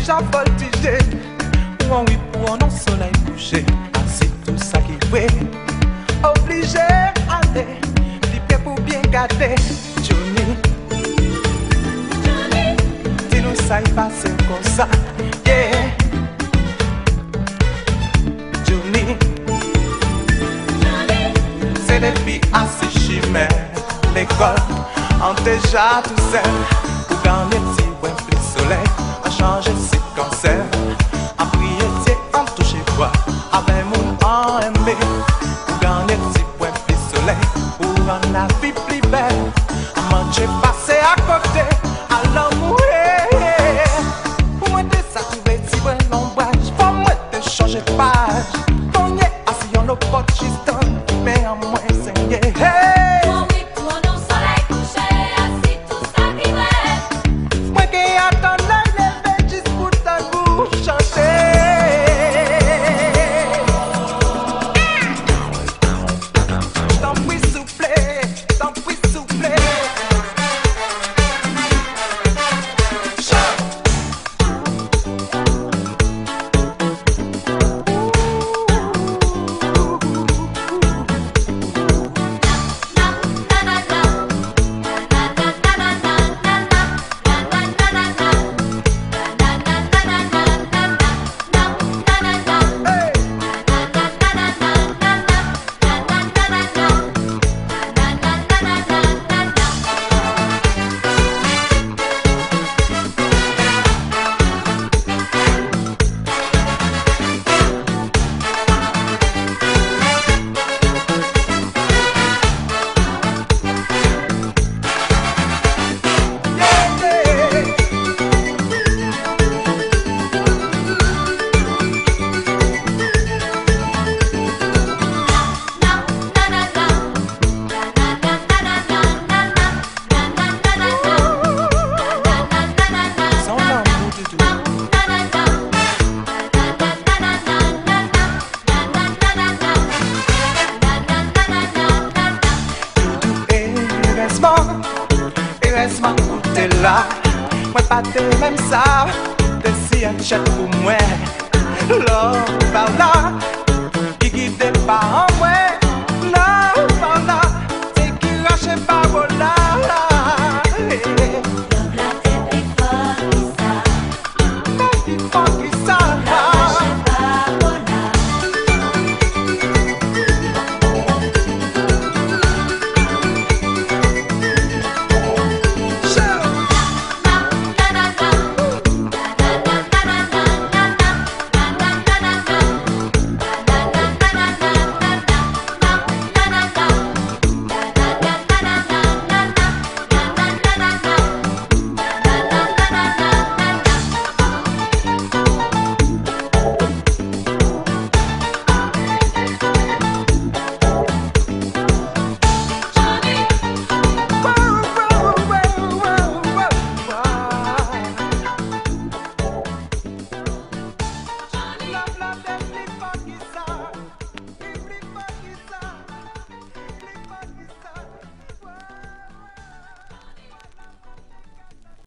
déjà voltigé. Ou en oui pour un soleil couché. C'est tout ça qui fait. Obligé aller, libre pour bien garder. Djoni, dis-nous ça y passe comme ça. Yeah. Djoni, c'est des filles assez chimères. L'école, en déjà tout seul. Pour gagner si ouais plus soleil. A changer si cancer. A prier, en toucher quoi. Avec mon en aimé. Pour gagner si ouais plus soleil. Pour rendre la vie plus belle. A manger passer à côté. À l'amour. Pour moi de ça trouver si ouais l'ombrage. Pour moi de changer de page. Ton yé assis en opportunité. Mais en moins saigné. Laisse-moi goûter là. Moi pas de même ça. T'es si un chat pour moi. L'homme par là.